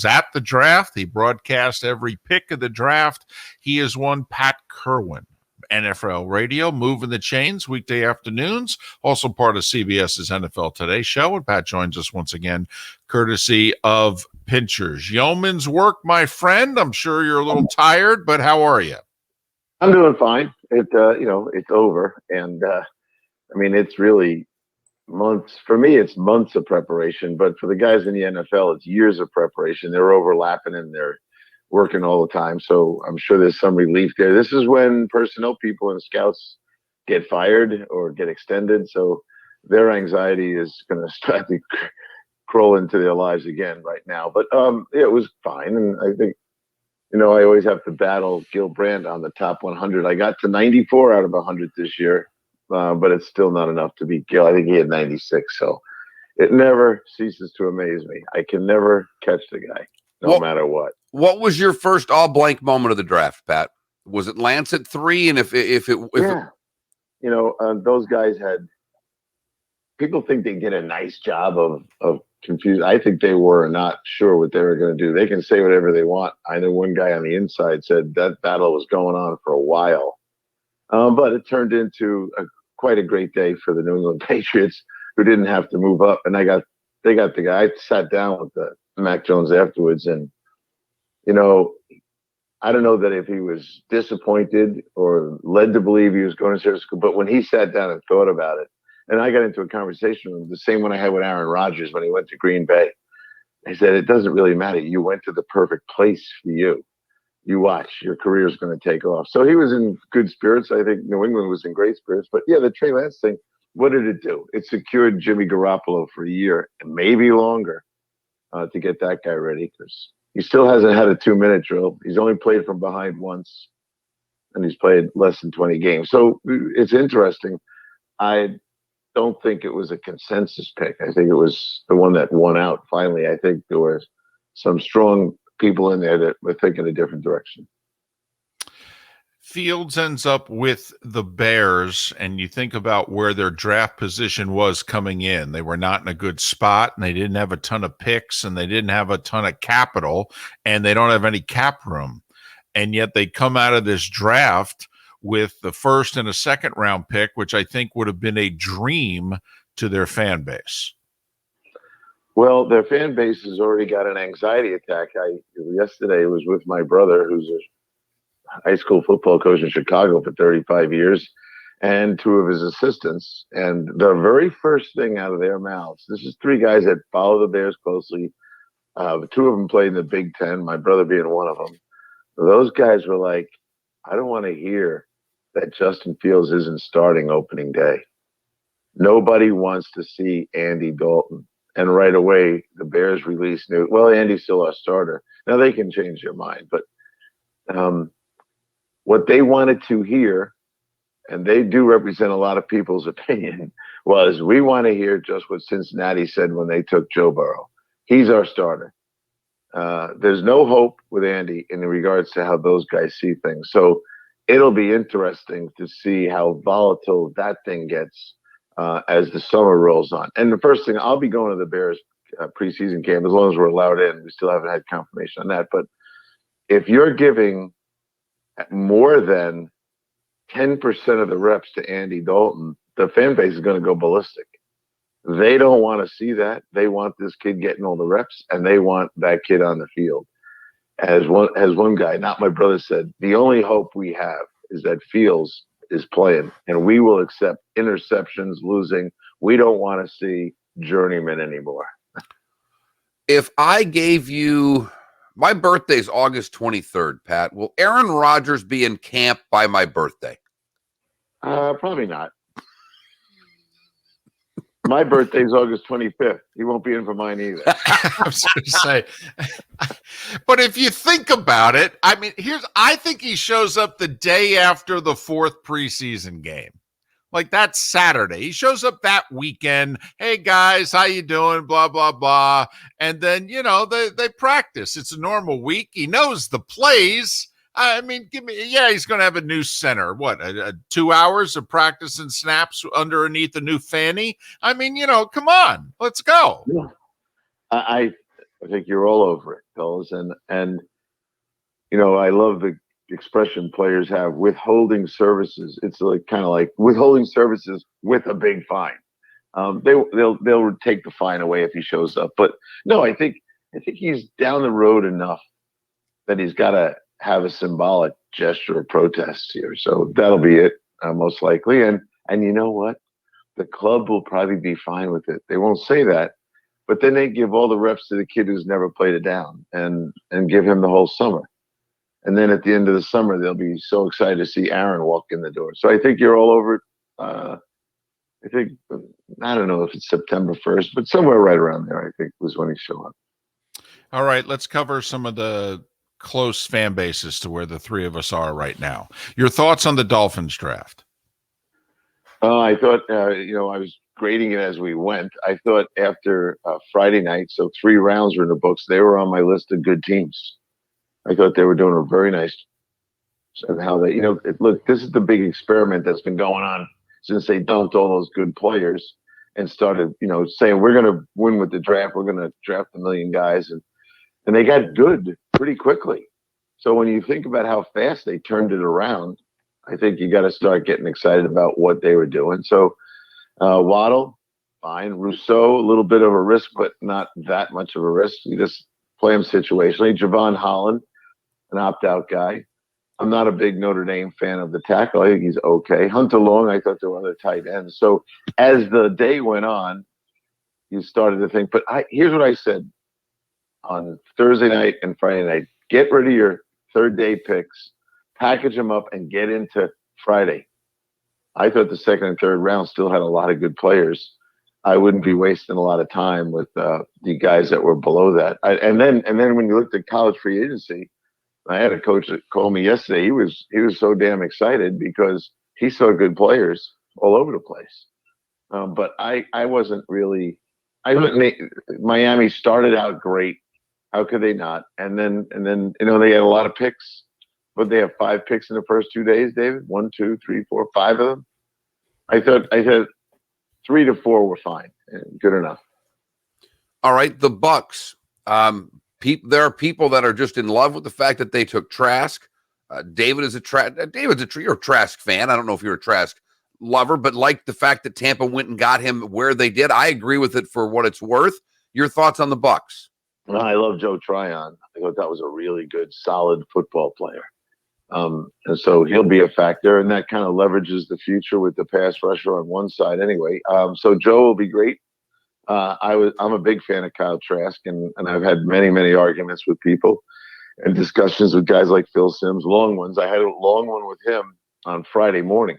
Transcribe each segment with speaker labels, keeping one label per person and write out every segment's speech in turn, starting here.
Speaker 1: at the draft. He broadcast every pick of the draft. He is one Pat Kirwan. NFL Radio, moving the chains weekday afternoons, also part of CBS's NFL Today show. And Pat joins us once again, courtesy of Pinchers. Yeoman's work, my friend. I'm sure you're a little tired, but how are you?
Speaker 2: I'm doing fine. It's over. And it's really months. For me, it's months of preparation, but for the guys in the NFL, it's years of preparation. They're overlapping and they're working all the time. So I'm sure there's some relief there. This is when personnel people and scouts get fired or get extended. So their anxiety is going to start to crawl into their lives again right now. But it was fine. And I think, I always have to battle Gil Brandt on the top 100. I got to 94 out of 100 this year, but it's still not enough to beat Gil. I think he had 96. So it never ceases to amaze me. I can never catch the guy, no matter what.
Speaker 3: What was your first all blank moment of the draft, Pat? Was it Lance at 3? And if
Speaker 2: those guys had, people think they did a nice job of confusing. I think they were not sure what they were going to do. They can say whatever they want. I know one guy on the inside said that battle was going on for a while, but it turned into quite a great day for the New England Patriots, who didn't have to move up. And they got the guy. I sat down with Mac Jones afterwards, and I don't know that if he was disappointed or led to believe he was going to service school, but when he sat down and thought about it, and I got into a conversation with him, the same one I had with Aaron Rodgers when he went to Green Bay. I said, it doesn't really matter. You went to the perfect place for you. You watch, your career is going to take off. So he was in good spirits. I think New England was in great spirits. But yeah, the Trey Lance thing, what did it do? It secured Jimmy Garoppolo for a year and maybe longer to get that guy ready, because he still hasn't had a 2-minute drill. He's only played from behind once, and he's played less than 20 games. So it's interesting. I don't think it was a consensus pick. I think it was the one that won out finally. I think there were some strong people in there that were thinking a different direction.
Speaker 1: Fields ends up with the Bears, and you think about where their draft position was coming in. They were not in a good spot, and they didn't have a ton of picks, and they didn't have a ton of capital, and they don't have any cap room. And yet they come out of this draft with the first and a second round pick, which I think would have been a dream to their fan base.
Speaker 2: Well, their fan base has already got an anxiety attack. Yesterday was with my brother, who's a high school football coach in Chicago for 35 years, and 2 of his assistants. And the very first thing out of their mouths, this is 3 guys that follow the Bears closely. 2 of them played in the Big Ten, my brother being one of them. Those guys were like, I don't want to hear that Justin Fields isn't starting opening day. Nobody wants to see Andy Dalton. And right away, the Bears released news. Well, Andy's still our starter. Now they can change their mind, but what they wanted to hear, and they do represent a lot of people's opinion, was we want to hear just what Cincinnati said when they took Joe Burrow. He's our starter. There's no hope with Andy in regards to how those guys see things. So it'll be interesting to see how volatile that thing gets as the summer rolls on. And the first thing, I'll be going to the Bears preseason camp as long as we're allowed in. We still haven't had confirmation on that. But if you're giving more than 10% of the reps to Andy Dalton, the fan base is going to go ballistic. They don't want to see that. They want this kid getting all the reps, and they want that kid on the field. As one guy, not my brother, said, the only hope we have is that Fields is playing, and we will accept interceptions, losing. We don't want to see journeyman anymore.
Speaker 3: If I gave you, my birthday's August 23rd, Pat, will Aaron Rodgers be in camp by my birthday?
Speaker 2: Probably not. My birthday's August 25th. He won't be in for mine either.
Speaker 1: I was going to say, but if you think about it, I mean, I think he shows up the day after the 4th preseason game. Like, that's Saturday. He shows up that weekend. Hey guys, how you doing? Blah, blah, blah. And then, they practice. It's a normal week. He knows the plays. I mean, he's going to have a new center. What, 2 hours of practice and snaps underneath the new fanny? I mean, come on, let's go.
Speaker 2: Yeah. I think you're all over it, fellas. And I love the expression players have, withholding services. It's like kind of like withholding services with a big fine. They'll take the fine away if he shows up. But no, I think he's down the road enough that he's got to have a symbolic gesture of protest here. So that'll be it, most likely. And you know what? The club will probably be fine with it. They won't say that, but then they give all the reps to the kid who's never played it down, and give him the whole summer. And then at the end of the summer, they'll be so excited to see Aaron walk in the door. So I think you're all over it. I think, I don't know if it's September 1st, but somewhere right around there, I think, was when he showed up.
Speaker 1: All right, let's cover some of the close fan bases to where the three of us are right now. Your thoughts on the Dolphins draft?
Speaker 2: I thought, I was grading it as we went. I thought after Friday night, so 3 rounds were in the books, they were on my list of good teams. I thought they were doing a very nice and how they, look, this is the big experiment that's been going on since they dumped all those good players and started, saying we're going to win with the draft. We're going to draft 1 million guys. And they got good pretty quickly. So when you think about how fast they turned it around, I think you got to start getting excited about what they were doing. So Waddle, fine. Rousseau, a little bit of a risk, but not that much of a risk. You just play him situationally. Javon Holland, an opt-out guy. I'm not a big Notre Dame fan of the tackle. I think he's okay. Hunter Long, I thought there were other tight ends. So as the day went on, you started to think. But here's what I said on Thursday night and Friday night. Get rid of your third-day picks, package them up, and get into Friday. I thought the second and third round still had a lot of good players. I wouldn't be wasting a lot of time with the guys that were below that. And then when you looked at college free agency, I had a coach that called me yesterday. He was so damn excited because he saw good players all over the place. But I wasn't really. Miami started out great. How could they not? And then they had a lot of picks, but they have 5 picks in the first 2 days. David, 1, 2, 3, 4, 5 of them. I thought 3 to 4 were fine, good enough.
Speaker 3: All right, the Bucks. There are people that are just in love with the fact that they took Trask. David's a Trask fan. I don't know if you're a Trask lover, but like the fact that Tampa went and got him where they did. I agree with it for what it's worth. Your thoughts on the Bucks?
Speaker 2: Well, I love Joe Tryon. I thought that was a really good, solid football player. And so he'll be a factor, and that kind of leverages the future with the pass rusher on one side anyway. So Joe will be great. I'm a big fan of Kyle Trask, and I've had many, many arguments with people and discussions with guys like Phil Simms, long ones. I had a long one with him on Friday morning.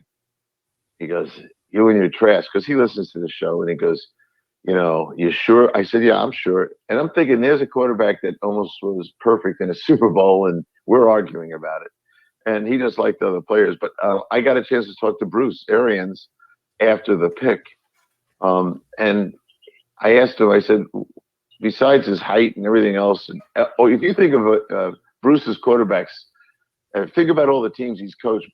Speaker 2: He goes, "You and your Trask," because he listens to the show, and he goes, "You sure?" I said, "Yeah, I'm sure." And I'm thinking, there's a quarterback that almost was perfect in a Super Bowl, and we're arguing about it. And he just liked the other players. But I got a chance to talk to Bruce Arians after the pick. And I asked him, I said, besides his height and everything else, if you think of Bruce's quarterbacks, think about all the teams he's coached,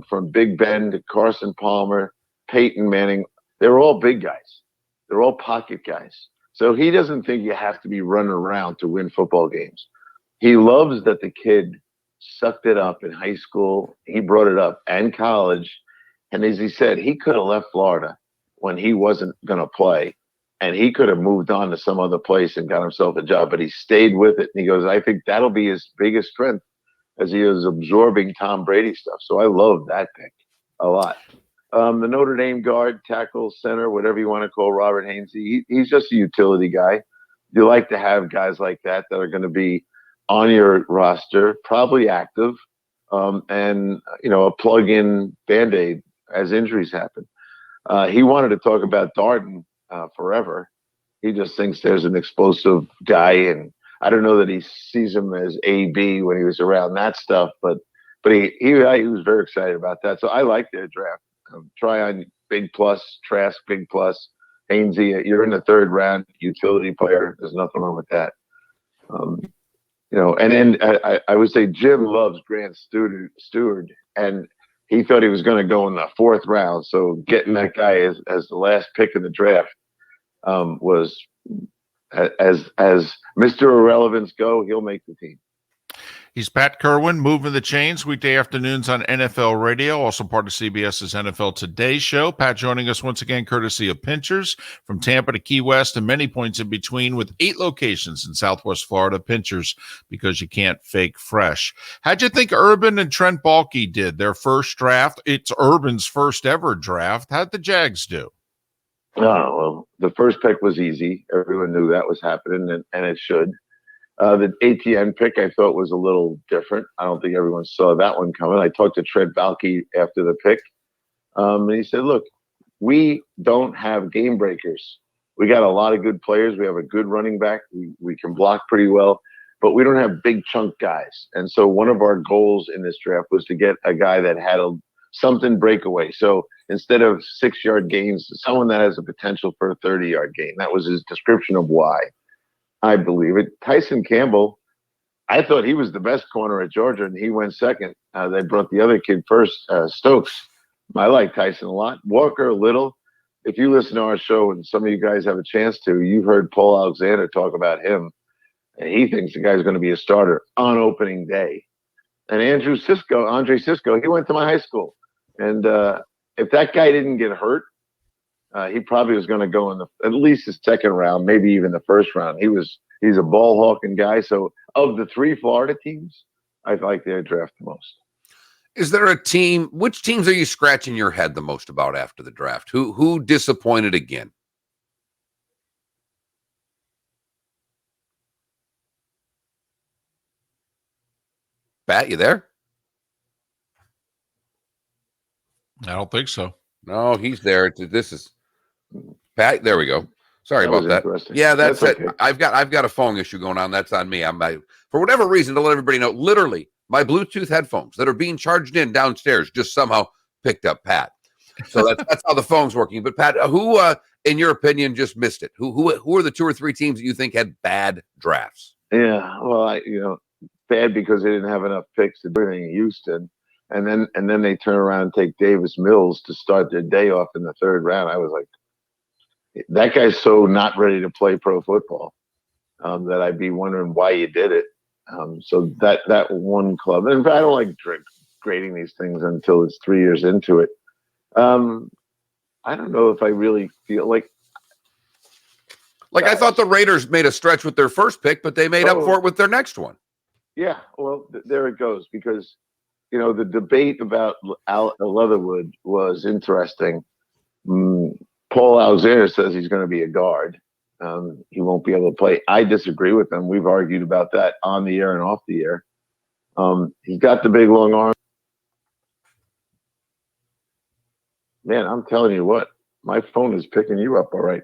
Speaker 2: from Big Ben to Carson Palmer, Peyton Manning. They're all big guys. They're all pocket guys. So he doesn't think you have to be running around to win football games. He loves that the kid sucked it up in high school. He brought it up and college. And as he said, he could have left Florida when he wasn't going to play. And he could have moved on to some other place and got himself a job, but he stayed with it. And he goes, I think that'll be his biggest strength as he is absorbing Tom Brady stuff. So I love that pick a lot. The Notre Dame guard, tackle, center, whatever you want to call Robert Hainsey, he's just a utility guy. You like to have guys like that are going to be on your roster, probably active, and a plug-in Band-Aid as injuries happen. He wanted to talk about Darden forever. He just thinks there's an explosive guy, and I don't know that he sees him as AB when he was around that stuff, but he was very excited about that. So I like their draft. Tryon, big plus. Trask, big plus. Hainsey, you're in the third round, utility player. There's nothing wrong with that. And then I would say Jim loves Grant Stewart, and he thought he was going to go in the 4th round. So getting that guy as the last pick in the draft was As Mr. Irrelevance go, he'll make the team.
Speaker 1: He's Pat Kirwan, moving the chains weekday afternoons on NFL Radio, also part of CBS's NFL Today show. Pat joining us once again, courtesy of Pinchers, from Tampa to Key West and many points in between, with 8 locations in Southwest Florida. Pinchers, because you can't fake fresh. How'd you think Urban and Trent Baalke did their first draft? It's Urban's first ever draft. How'd the Jags do?
Speaker 2: Oh, well, the first pick was easy. Everyone knew that was happening, and it should. The ATN pick I thought was a little different. I don't think everyone saw that one coming. I talked to Trent Baalke after the pick, and he said, look, we don't have game breakers. We got a lot of good players. We have a good running back. We can block pretty well, but we don't have big chunk guys. And so one of our goals in this draft was to get a guy that had something breakaway. So instead of 6-yard gains, someone that has a potential for a 30-yard gain. That was his description of why. I believe it. Tyson Campbell, I thought he was the best corner at Georgia, and he went second. They brought the other kid first, Stokes. I like Tyson a lot. Walker Little, if you listen to our show, and some of you guys have a chance to, you've heard Paul Alexander talk about him, and he thinks the guy's going to be a starter on opening day. And Andre Cisco, he went to my high school. And if that guy didn't get hurt, he probably was going to go in at least the second round, maybe even the first round. He's a ball hawking guy. So of the 3 Florida teams, I like their draft the most.
Speaker 3: Is there a team? Which teams are you scratching your head the most about after the draft? Who disappointed again? Pat, you there?
Speaker 1: I don't think so.
Speaker 3: No, he's there. This is Pat. There we go. Sorry about that. Yeah, that's it. Okay. I've got a phone issue going on. That's on me. For whatever reason, to let everybody know, literally my Bluetooth headphones that are being charged in downstairs just somehow picked up Pat. So that's how the phone's working. But Pat, who, in your opinion, just missed it? Who are the 2 or 3 teams that you think had bad drafts?
Speaker 2: Yeah, well, bad because they didn't have enough picks to do anything in Houston. And then they turn around and take Davis Mills to start their day off in the 3rd round. I was like, that guy's so not ready to play pro football that I'd be wondering why you did it. So that one club, and I don't like grading these things until it's 3 years into it. I don't know if I really feel like
Speaker 3: I thought the Raiders made a stretch with their first pick, but they made up for it with their next one.
Speaker 2: Yeah, well, there it goes, because the debate about Leatherwood was interesting. Paul Alexander says he's going to be a guard. He won't be able to play. I disagree with him. We've argued about that on the air and off the air. He's got the big, long arm. Man, I'm telling you what, my phone is picking you up all right.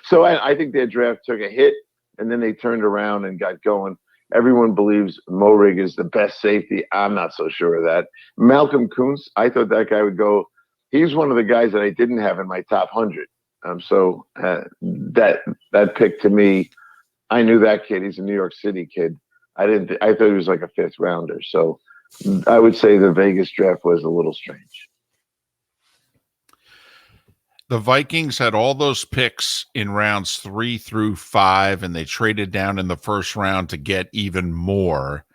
Speaker 2: So I think their draft took a hit, and then they turned around and got going. Everyone believes Morig is the best safety. I'm not so sure of that. Malcolm Kuntz, I thought that guy would go. He's one of the guys that I didn't have in my top 100. So that pick to me, I knew that kid. He's a New York City kid. I thought he was like a 5th rounder. So I would say the Vegas draft was a little strange.
Speaker 1: The Vikings had all those picks in rounds 3 through 5, and they traded down in the first round to get even more.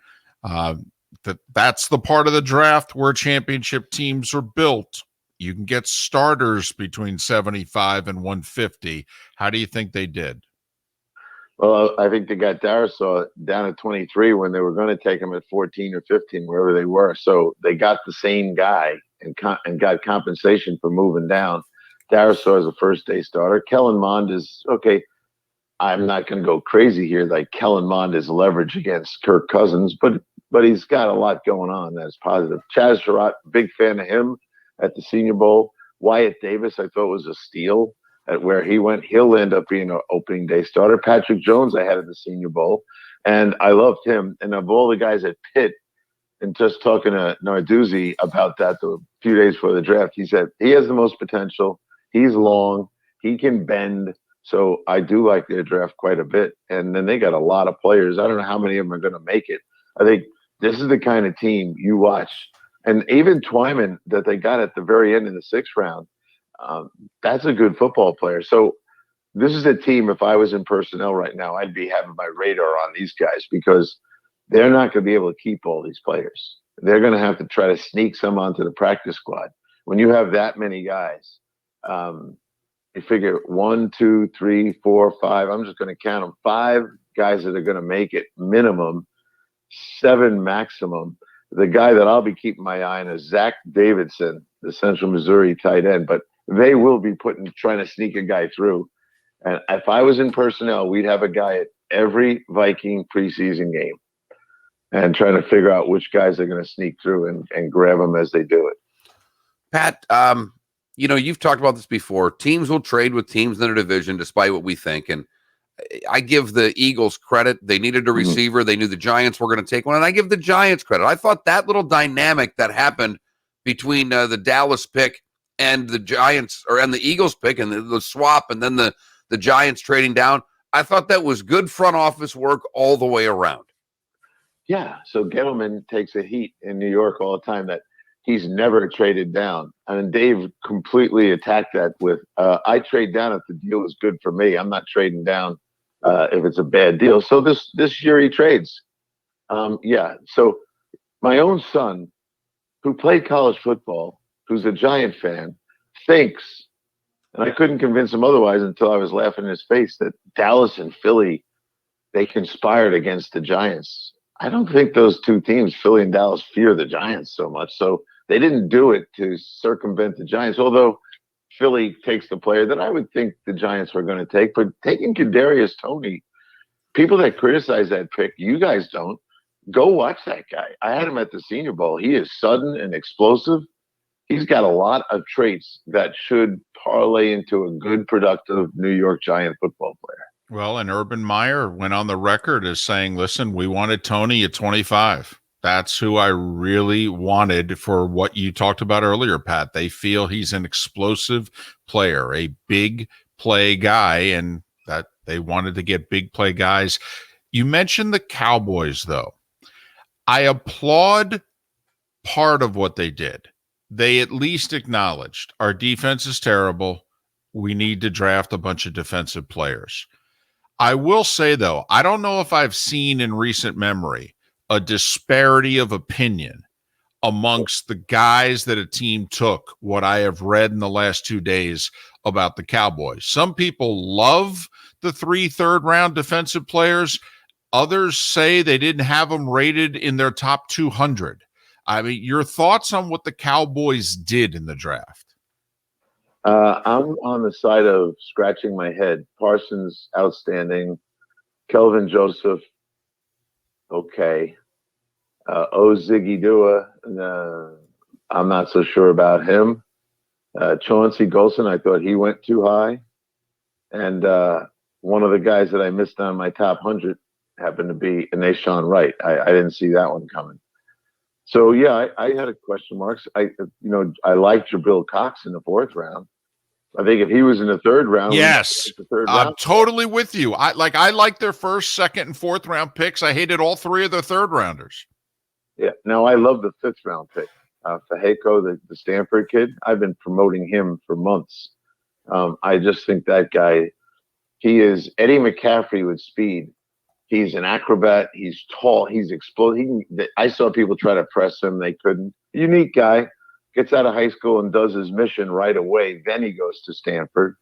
Speaker 1: That's the part of the draft where championship teams are built. You can get starters between 75 and 150. How do you think they did?
Speaker 2: Well, I think they got Darisaw down at 23 when they were going to take him at 14 or 15, wherever they were. So they got the same guy and got compensation for moving down. Darisaw is a first-day starter. Kellen Mond is, okay, I'm not going to go crazy here like Kellen Mond is leverage against Kirk Cousins, but he's got a lot going on that's positive. Chaz Surratt, big fan of him at the Senior Bowl. Wyatt Davis, I thought was a steal at where he went. He'll end up being an opening day starter. Patrick Jones, I had at the Senior Bowl, and I loved him. And of all the guys at Pitt, and just talking to Narduzzi about that a few days before the draft, he said he has the most potential. He's long. He can bend. So I do like their draft quite a bit. And then they got a lot of players. I don't know how many of them are going to make it. I think this is the kind of team you watch. And even Twyman that they got at the very end in the 6th round, that's a good football player. So this is a team, if I was in personnel right now, I'd be having my radar on these guys because they're not going to be able to keep all these players. They're going to have to try to sneak some onto the practice squad. When you have that many guys, you figure 1, 2, 3, 4, 5. I'm just going to count them. 5 guys that are going to make it minimum, 7 maximum. The guy that I'll be keeping my eye on is Zach Davidson, the Central Missouri tight end. But they will be trying to sneak a guy through. And if I was in personnel, we'd have a guy at every Viking preseason game and trying to figure out which guys are going to sneak through and grab them as they do it.
Speaker 3: Pat, you've talked about this before. Teams will trade with teams in their division despite what we think. And I give the Eagles credit. They needed a receiver. They knew the Giants were going to take one. And I give the Giants credit. I thought that little dynamic that happened between the Dallas pick and the Giants and the Eagles pick and the swap and then the Giants trading down, I thought that was good front office work all the way around.
Speaker 2: Yeah. So Gettleman takes a heat in New York all the time that he's never traded down. And Dave completely attacked that with, I trade down if the deal is good for me. I'm not trading down if it's a bad deal. So this year he trades. So my own son, who played college football, who's a Giant fan, thinks, and I couldn't convince him otherwise until I was laughing in his face, that Dallas and Philly, they conspired against the Giants. I don't think those two teams, Philly and Dallas, fear the Giants so much. So they didn't do it to circumvent the Giants, although Philly takes the player that I would think the Giants were going to take. But taking Kadarius Toney, people that criticize that pick, you guys don't, go watch that guy. I had him at the Senior Bowl. He is sudden and explosive. He's got a lot of traits that should parlay into a good, productive New York Giant football player.
Speaker 1: Well, and Urban Meyer went on the record as saying, listen, we wanted Toney at 25. That's who I really wanted for what you talked about earlier, Pat. They feel he's an explosive player, a big play guy, and that they wanted to get big play guys. You mentioned the Cowboys, though. I applaud part of what they did. They at least acknowledged our defense is terrible. We need to draft a bunch of defensive players. I will say, though, I don't know if I've seen in recent memory a disparity of opinion amongst the guys that a team took, what I have read in the last 2 days about the Cowboys. Some people love the 3 third-round defensive players. Others say they didn't have them rated in their top 200. I mean, your thoughts on what the Cowboys did in the draft?
Speaker 2: I'm on the side of scratching my head. Parsons, outstanding. Kelvin Joseph, okay. Ziggy Dua, I'm not so sure about him. Chauncey Golson, I thought he went too high. And one of the guys that I missed on my top 100 happened to be Nashawn Wright. I didn't see that one coming. So yeah, I had a question marks. I liked Jabril Cox in the 4th round. I think if he was in the 3rd round,
Speaker 1: yes, I'm totally with you. I like their 1st, 2nd, and 4th round picks. I hated all 3 of their 3rd rounders.
Speaker 2: Yeah. Now I love the 5th round pick, Fehako, the Stanford kid. I've been promoting him for months. I just think that guy, he is Eddie McCaffrey with speed. He's an acrobat. He's tall. He's explosive. I saw people try to press him. They couldn't. Unique guy. Gets out of high school and does his mission right away. Then he goes to Stanford.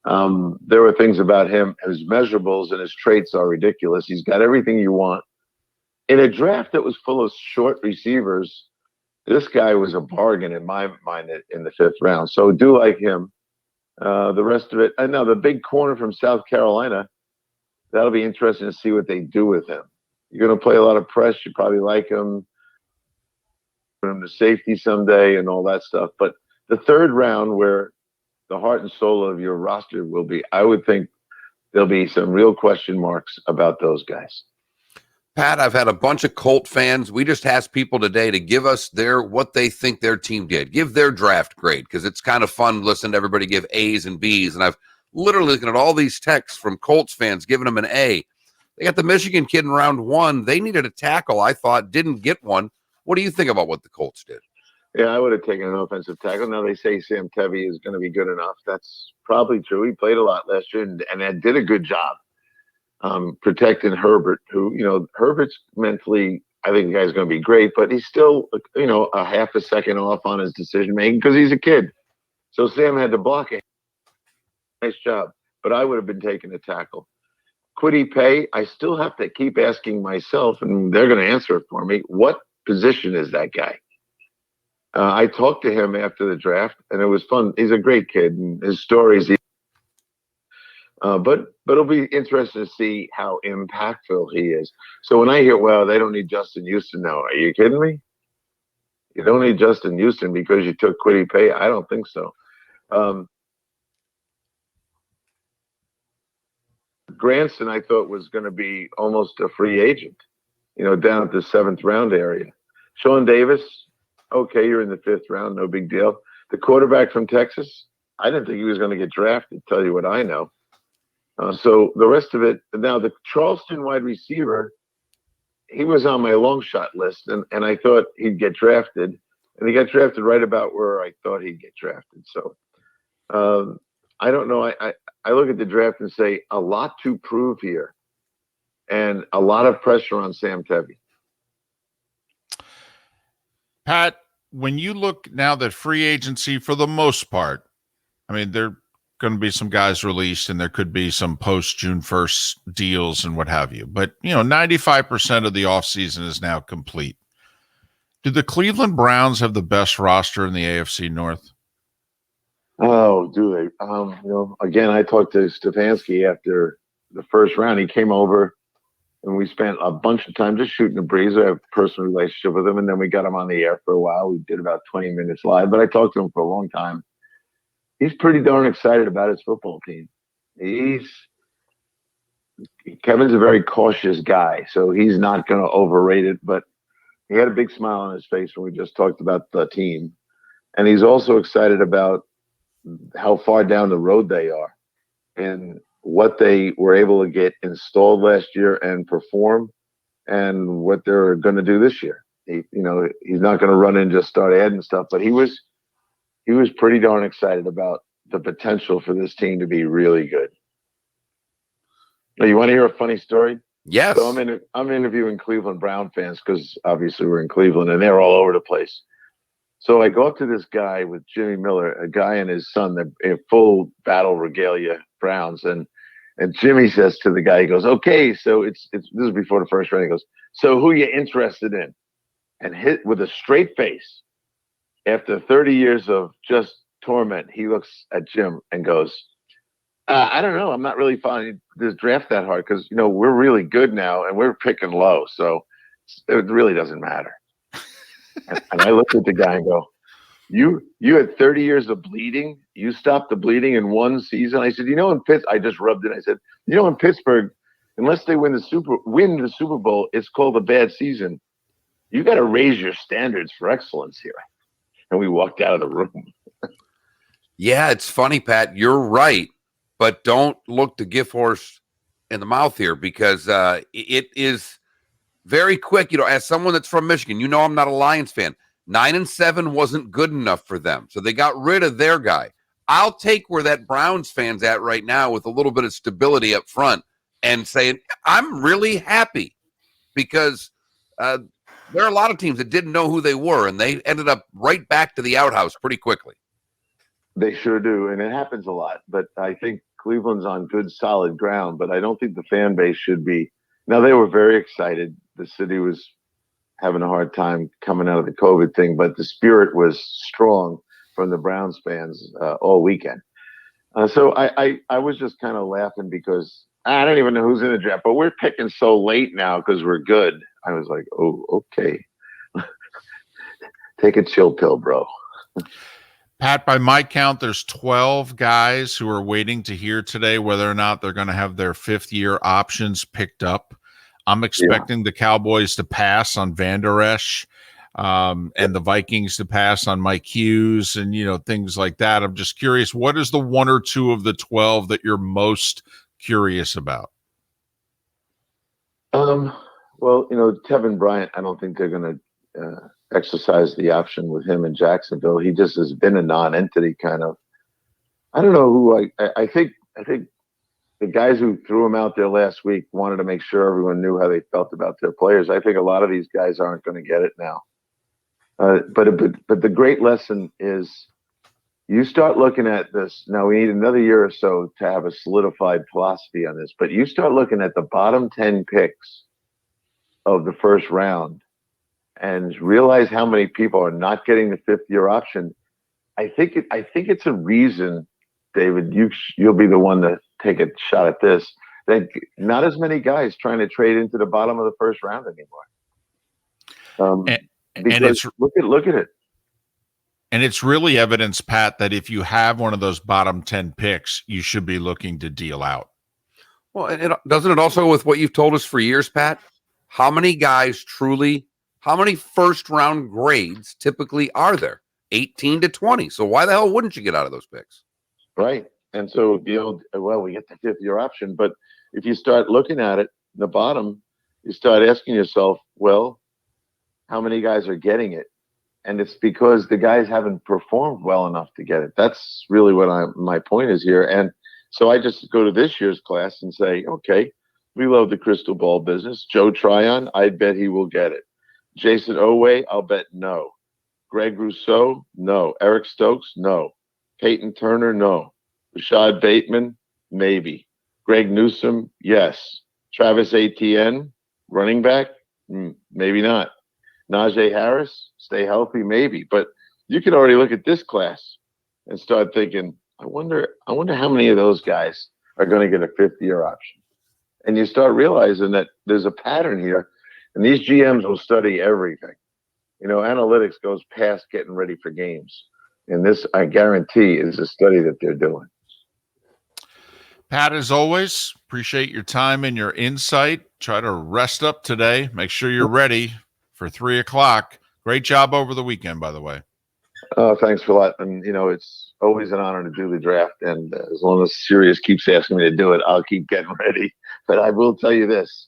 Speaker 2: There were things about him. His measurables and his traits are ridiculous. He's got everything you want. In a draft that was full of short receivers, this guy was a bargain in my mind in the 5th round. So do like him. The rest of it. I know the big corner from South Carolina. That'll be interesting to see what they do with him. You're going to play a lot of press. You probably like him. Put him to safety someday and all that stuff. But the 3rd round, where the heart and soul of your roster will be, I would think there'll be some real question marks about those guys.
Speaker 3: Pat, I've had a bunch of Colt fans. We just asked people today to give us what they think their team did. Give their draft grade, because it's kind of fun listening to everybody give A's and B's. And I've literally looking at all these texts from Colts fans giving them an A. They got the Michigan kid in round 1. They needed a tackle, I thought, didn't get one. What do you think about what the Colts did?
Speaker 2: Yeah, I would have taken an offensive tackle. Now they say Sam Tevi is going to be good enough. That's probably true. He played a lot last year and did a good job protecting Herbert, who, Herbert's mentally, I think the guy's going to be great, but he's still, a half a second off on his decision making because he's a kid. So Sam had to block it. Nice job. But I would have been taking a tackle. Quiddy Pay, I still have to keep asking myself, and they're going to answer it for me. What position is that guy? I talked to him after the draft, and it was fun. He's a great kid, and his stories. But it'll be interesting to see how impactful he is. So when I hear, well, they don't need Justin Houston now, are you kidding me? You don't need Justin Houston because you took Quiddy Pay? I don't think so. Granson, I thought, was going to be almost a free agent, down at the 7th round area. Sean Davis, okay, you're in the 5th round, no big deal. The quarterback from Texas, I didn't think he was going to get drafted, tell you what I know. So the rest of it, now the Charleston wide receiver, he was on my long shot list, and I thought he'd get drafted, and he got drafted right about where I thought he'd get drafted. So I don't know. I look at the draft and say a lot to prove here, and a lot of pressure on Sam Tevi.
Speaker 1: Pat, when you look now that free agency, for the most part, I mean, there are going to be some guys released and there could be some post June 1st deals and what have you. But, 95% of the offseason is now complete. Do the Cleveland Browns have the best roster in the AFC North?
Speaker 2: Oh, do they? Again, I talked to Stefanski after the first round. He came over and we spent a bunch of time just shooting the breeze. I have a personal relationship with him, and then we got him on the air for a while. We did about 20 minutes live, but I talked to him for a long time. He's pretty darn excited about his football team. Kevin's a very cautious guy, so he's not going to overrate it, but he had a big smile on his face when we just talked about the team. And he's also excited about how far down the road they are and what they were able to get installed last year and perform, and what they're going to do this year. He's not going to run in and just start adding stuff, but he was pretty darn excited about the potential for this team to be really good. Now, you want to hear a funny story?
Speaker 3: Yes.
Speaker 2: So I'm interviewing Cleveland Brown fans because obviously we're in Cleveland and they're all over the place. So I go up to this guy with Jimmy Miller, a guy and his son, they're full battle regalia Browns, and Jimmy says to the guy, he goes, "Okay, so it's this is before the first round." He goes, "So who are you interested in?" And hit with a straight face, after 30 years of just torment, he looks at Jim and goes, "I don't know. I'm not really finding this draft that hard because we're really good now and we're picking low, so it really doesn't matter." And I looked at the guy and go, You had 30 years of bleeding. You stopped the bleeding in one season. I said, in Pittsburgh, I just rubbed it. I said, in Pittsburgh, unless they win the Super Bowl, it's called a bad season. You got to raise your standards for excellence here. And we walked out of the room.
Speaker 3: Yeah, it's funny, Pat. You're right, but don't look the gift horse in the mouth here, because it is very quick. As someone that's from Michigan, I'm not a Lions fan. 9-7 wasn't good enough for them, so they got rid of their guy. I'll take where that Browns fan's at right now with a little bit of stability up front and saying, I'm really happy, because there are a lot of teams that didn't know who they were, and they ended up right back to the outhouse pretty quickly.
Speaker 2: They sure do, and it happens a lot. But I think Cleveland's on good, solid ground, but I don't think the fan base should be. Now, they were very excited. The city was having a hard time coming out of the COVID thing, but the spirit was strong from the Browns fans all weekend. So I was just kind of laughing because I don't even know who's in the draft, but we're picking so late now because we're good. I was like, oh, okay. Take a chill pill, bro.
Speaker 1: Pat, by my count, there's 12 guys who are waiting to hear today whether or not they're going to have their fifth-year options picked up. I'm expecting the Cowboys to pass on Van Der Esch, and the Vikings to pass on Mike Hughes, and things like that. I'm just curious, what is the one or two of the 12 that you're most curious about?
Speaker 2: Well, Tevin Bryant, I don't think they're going to exercised the option with him in Jacksonville. He just has been a non-entity kind of. I don't know who I think the guys who threw him out there last week wanted to make sure everyone knew how they felt about their players. I think a lot of these guys aren't going to get it now. But the great lesson is you start looking at this. Now we need another year or so to have a solidified philosophy on this, but you start looking at the bottom 10 picks of the first round and realize how many people are not getting the fifth-year option. I think it's a reason, David, you'll be the one to take a shot at this, that not as many guys trying to trade into the bottom of the first round anymore. Because look at it.
Speaker 1: And it's really evidence, Pat, that if you have one of those bottom 10 picks, you should be looking to deal out.
Speaker 3: Well, doesn't it also with what you've told us for years, Pat? How many first round grades typically are there? 18 to 20. So why the hell wouldn't you get out of those picks?
Speaker 2: Right. And so, we get the fifth-year option. But if you start looking at it, the bottom, you start asking yourself, well, how many guys are getting it? And it's because the guys haven't performed well enough to get it. That's really what my point is here. And so I just go to this year's class and say, okay, we love the crystal ball business. Joe Tryon, I bet he will get it. Jason Oweh, I'll bet no. Greg Rousseau, no. Eric Stokes, no. Peyton Turner, no. Rashad Bateman, maybe. Greg Newsome, yes. Travis Etienne, running back, maybe not. Najee Harris, stay healthy, maybe. But you can already look at this class and start thinking, I wonder how many of those guys are going to get a fifth-year option. And you start realizing that there's a pattern here, and these GMs will study everything. Analytics goes past getting ready for games. And this, I guarantee, is a study that they're doing.
Speaker 1: Pat, as always, appreciate your time and your insight. Try to rest up today. Make sure you're ready for 3:00. Great job over the weekend, by the way.
Speaker 2: Thanks a lot. And, it's always an honor to do the draft. And as long as Sirius keeps asking me to do it, I'll keep getting ready. But I will tell you this.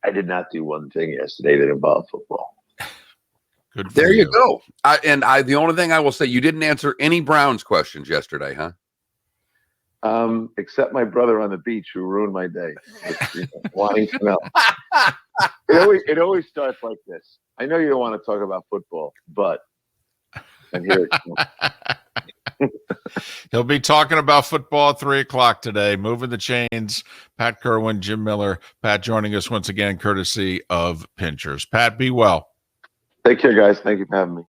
Speaker 2: I did not do one thing yesterday that involved football.
Speaker 1: Good.
Speaker 3: There you go. The only thing I will say, you didn't answer any Browns questions yesterday, huh?
Speaker 2: Except my brother on the beach who ruined my day. Wanting to know. It always starts like this. I know you don't want to talk about football, but and here
Speaker 1: he'll be talking about football at 3:00 today. Moving the chains. Pat Kirwan, Jim Miller. Pat joining us once again, courtesy of Pinchers. Pat, be well.
Speaker 2: Take care, guys. Thank you for having me.